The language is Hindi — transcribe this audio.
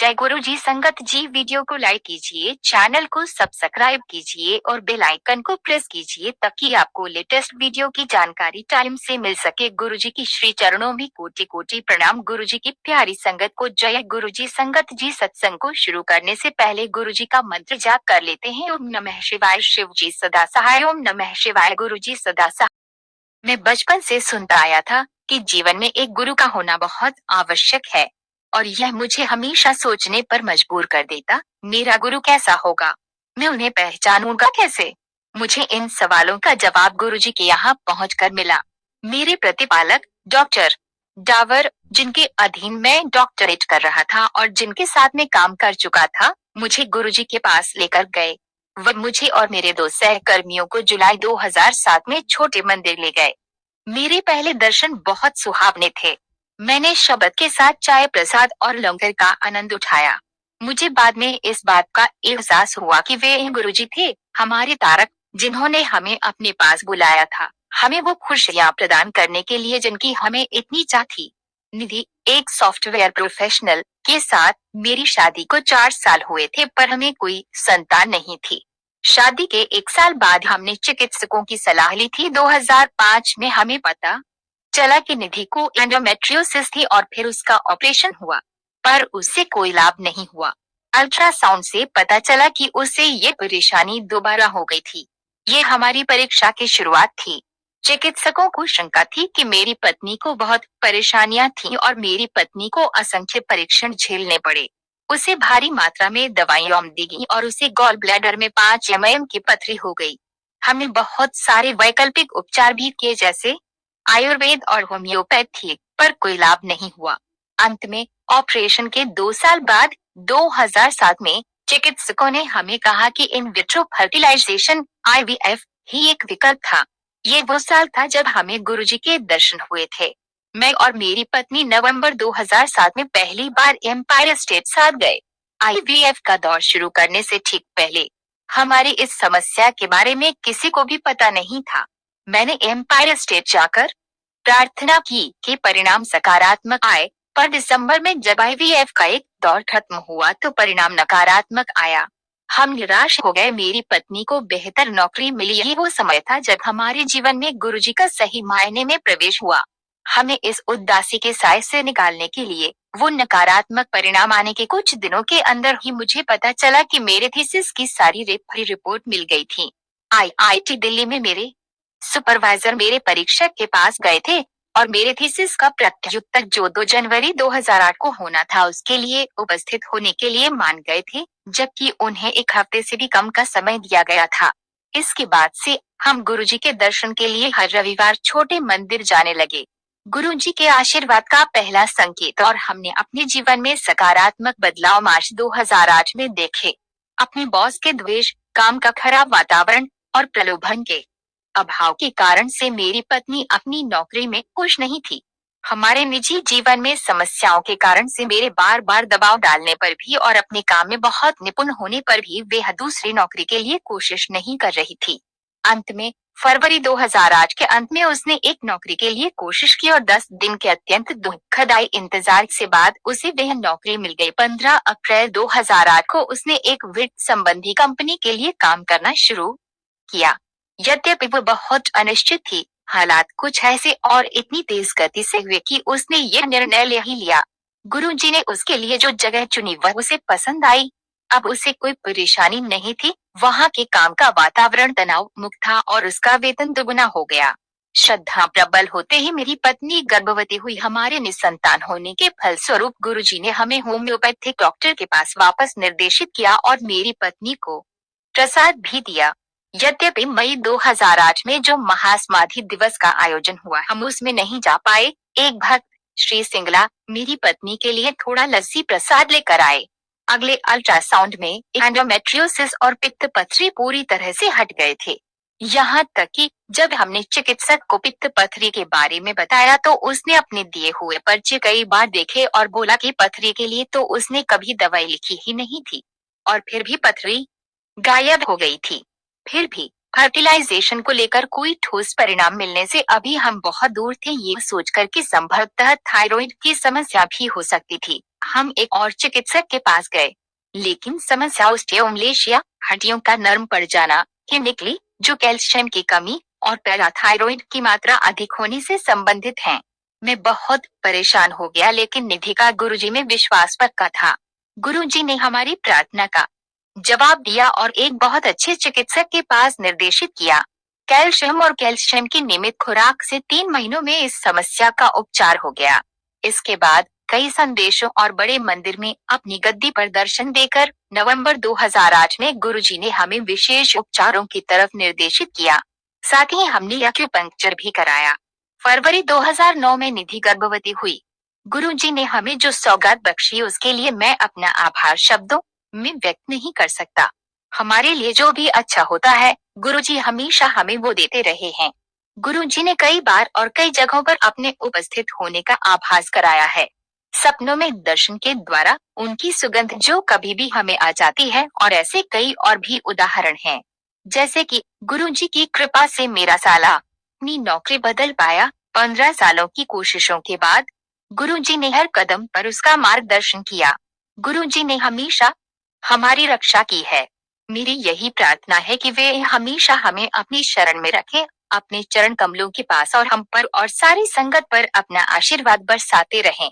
जय गुरु जी। संगत जी, वीडियो को लाइक कीजिए, चैनल को सब्सक्राइब कीजिए और बेल आइकन को प्रेस कीजिए ताकि आपको लेटेस्ट वीडियो की जानकारी टाइम से मिल सके। गुरु जी की श्री चरणों में कोटि कोटि प्रणाम। गुरु जी की प्यारी संगत को जय गुरु जी। संगत जी, सत्संग को शुरू करने से पहले गुरु जी का मंत्र जाप कर लेते हैं। ओम नमः शिवाय। शिव जी सदा सहाय। ओम नमः शिवाय। गुरु जी सदा सहाय। मैं बचपन से सुनता आया था कि जीवन में एक गुरु का होना बहुत आवश्यक है, और यह मुझे हमेशा सोचने पर मजबूर कर देता, मेरा गुरु कैसा होगा, मैं उन्हें पहचानूंगा कैसे। मुझे इन सवालों का जवाब गुरुजी के यहाँ पहुंचकर मिला। मेरे प्रतिपालक डॉक्टर डावर, जिनके अधीन मैं डॉक्टरेट कर रहा था और जिनके साथ में काम कर चुका था, मुझे गुरुजी के पास लेकर गए। वह मुझे और मेरे दो सहकर्मियों को जुलाई 2007 में छोटे मंदिर ले गए। मेरे पहले दर्शन बहुत सुहावने थे। मैंने शब्द के साथ चाय प्रसाद और लंगर का आनंद उठाया। मुझे बाद में इस बात का एहसास हुआ कि वे गुरुजी थे, हमारे तारक, जिन्होंने हमें अपने पास बुलाया था, हमें वो खुशियां प्रदान करने के लिए जिनकी हमें इतनी चाह थी। निधि, एक सॉफ्टवेयर प्रोफेशनल, के साथ मेरी शादी को 4 साल हुए थे, पर हमें कोई संतान नहीं थी। शादी के 1 साल बाद हमने चिकित्सकों की सलाह ली थी। 2005 में हमें पता चला कि निधि को एंडोमेट्रियोसिस थी और फिर उसका ऑपरेशन हुआ, पर उससे कोई लाभ नहीं हुआ। अल्ट्रासाउंड से पता चला कि उसे ये परेशानी दोबारा हो गई थी। ये हमारी परीक्षा की शुरुआत थी। चिकित्सकों को शंका थी कि मेरी पत्नी को बहुत परेशानियां थीं और मेरी पत्नी को असंख्य परीक्षण झेलने पड़े। उसे भारी मात्रा में दवाइयां दी गई और उसे गॉल ब्लैडर में 5 mm की पथरी हो गई। हमने बहुत सारे वैकल्पिक उपचार भी किए, जैसे आयुर्वेद और होम्योपैथी, पर कोई लाभ नहीं हुआ। अंत में ऑपरेशन के 2 साल बाद 2007 में चिकित्सकों ने हमें कहा कि इन विट्रो फर्टिलाइजेशन IVF ही एक विकल्प था। ये वो साल था जब हमें गुरुजी के दर्शन हुए थे। मैं और मेरी पत्नी नवंबर 2007 में पहली बार एम्पायर स्टेट साथ गए। IVF का दौर शुरू करने से ठीक पहले हमारी इस समस्या के बारे में किसी को भी पता नहीं था। मैंने एम्पायर स्टेट जाकर प्रार्थना की कि परिणाम सकारात्मक आए, पर दिसंबर में जब IVF का एक दौर खत्म हुआ तो परिणाम नकारात्मक आया। हम निराश हो गए। मेरी पत्नी को बेहतर नौकरी मिली। यही वो समय था जब हमारे जीवन में गुरुजी का सही मायने में प्रवेश हुआ। हमें इस उदासी के साए से निकालने के लिए वो नकारात्मक परिणाम आने के कुछ दिनों के अंदर ही मुझे पता चला कि मेरे थीसिस की सारी रिपोर्ट मिल गई थी। IIT दिल्ली में मेरे सुपरवाइजर मेरे परीक्षक के पास गए थे और मेरे थीसिस का प्रत्युत्तर, जो 2 जनवरी 2008 को होना था, उसके लिए उपस्थित होने के लिए मान गए थे, जबकि उन्हें 1 हफ्ते से भी कम का समय दिया गया था। इसके बाद से हम गुरुजी के दर्शन के लिए हर रविवार छोटे मंदिर जाने लगे। गुरुजी के आशीर्वाद का पहला संकेत और हमने अपने जीवन में सकारात्मक बदलाव मार्च 2008 में देखे। अपने बॉस के द्वेष, काम का खराब वातावरण और प्रलोभन के अभाव के कारण से मेरी पत्नी अपनी नौकरी में खुश नहीं थी। हमारे निजी जीवन में समस्याओं के कारण से मेरे बार बार दबाव डालने पर भी और अपने काम में बहुत निपुण होने पर भी वह दूसरी नौकरी के लिए कोशिश नहीं कर रही थी। अंत में फरवरी 2008 के अंत में उसने एक नौकरी के लिए कोशिश की और 10 दिन के अत्यंत दुखदायी इंतजार से बाद उसे वह नौकरी मिल गई। 15 अप्रैल 2008 को उसने एक वित्त संबंधी कंपनी के लिए काम करना शुरू किया। यद्यपि वो बहुत अनिश्चित थी, हालात कुछ ऐसे और इतनी तेज गति से हुए कि उसने ये निर्णय ले ही लिया। गुरुजी ने उसके लिए जो जगह चुनी वह उसे पसंद आई। अब उसे कोई परेशानी नहीं थी। वहाँ के काम का वातावरण तनाव मुक्त था और उसका वेतन दोगुना हो गया। श्रद्धा प्रबल होते ही मेरी पत्नी गर्भवती हुई। हमारे निसंतान होने के फलस्वरूप गुरुजी ने हमें होम्योपैथिक डॉक्टर के पास वापस निर्देशित किया और मेरी पत्नी को प्रसाद भी दिया। यद्यपि मई 2008 में जो महासमाधि दिवस का आयोजन हुआ, हम उसमें नहीं जा पाए। एक भक्त, श्री सिंगला, मेरी पत्नी के लिए थोड़ा लस्सी प्रसाद लेकर आए। अगले अल्ट्रासाउंड में एंडोमेट्रियोसिस और पित्त पथरी पूरी तरह से हट गए थे। यहाँ तक कि जब हमने चिकित्सक को पित्त पथरी के बारे में बताया तो उसने अपने दिए हुए पर्चे कई बार देखे और बोला कि पथरी के लिए तो उसने कभी दवाई लिखी ही नहीं थी, और फिर भी पथरी गायब हो गई थी। फिर भी फर्टिलाइजेशन को लेकर कोई ठोस परिणाम मिलने से अभी हम बहुत दूर थे, ये सोचकर कि संभवतः थायराइड की समस्या भी हो सकती थी। हम एक और चिकित्सक के पास गए, लेकिन समस्या ओस्टियोमलेशिया, हड्डियों का नरम पड़ जाना, की निकली, जो कैल्शियम की कमी और पैराथायरॉइड की मात्रा अधिक होने से संबंधित है। मैं बहुत परेशान हो गया, लेकिन निधि का गुरुजी में विश्वास पक्का था। गुरुजी ने हमारी प्रार्थना का जवाब दिया और एक बहुत अच्छे चिकित्सक के पास निर्देशित किया। कैल्शियम और कैल्शियम की नियमित खुराक से 3 महीनों में इस समस्या का उपचार हो गया। इसके बाद कई संदेशों और बड़े मंदिर में अपनी गद्दी पर दर्शन देकर नवंबर 2008 में गुरुजी ने हमें विशेष उपचारों की तरफ निर्देशित किया। साथ ही हमने एक्यूपंक्चर भी कराया। फरवरी 2009 में निधि गर्भवती हुई। गुरुजी ने हमें जो सौगात बख्शी, उसके लिए मैं अपना आभार शब्दों में व्यक्त नहीं कर सकता। हमारे लिए जो भी अच्छा होता है, गुरुजी हमेशा हमें वो देते रहे हैं। गुरुजी ने कई बार और कई जगहों पर अपने उपस्थित होने का आभास कराया है। सपनों में दर्शन के द्वारा उनकी सुगंध जो कभी भी हमें आ जाती है, और ऐसे कई और भी उदाहरण हैं। जैसे कि गुरुजी की कृपा से मेरा साला अपनी नौकरी बदल पाया। 15 सालों की कोशिशों के बाद गुरुजी ने हर कदम पर उसका मार्गदर्शन किया। गुरुजी ने हमेशा हमारी रक्षा की है। मेरी यही प्रार्थना है कि वे हमेशा हमें अपनी शरण में रखें, अपने चरण कमलों के पास, और हम पर और सारी संगत पर अपना आशीर्वाद बरसाते रहें।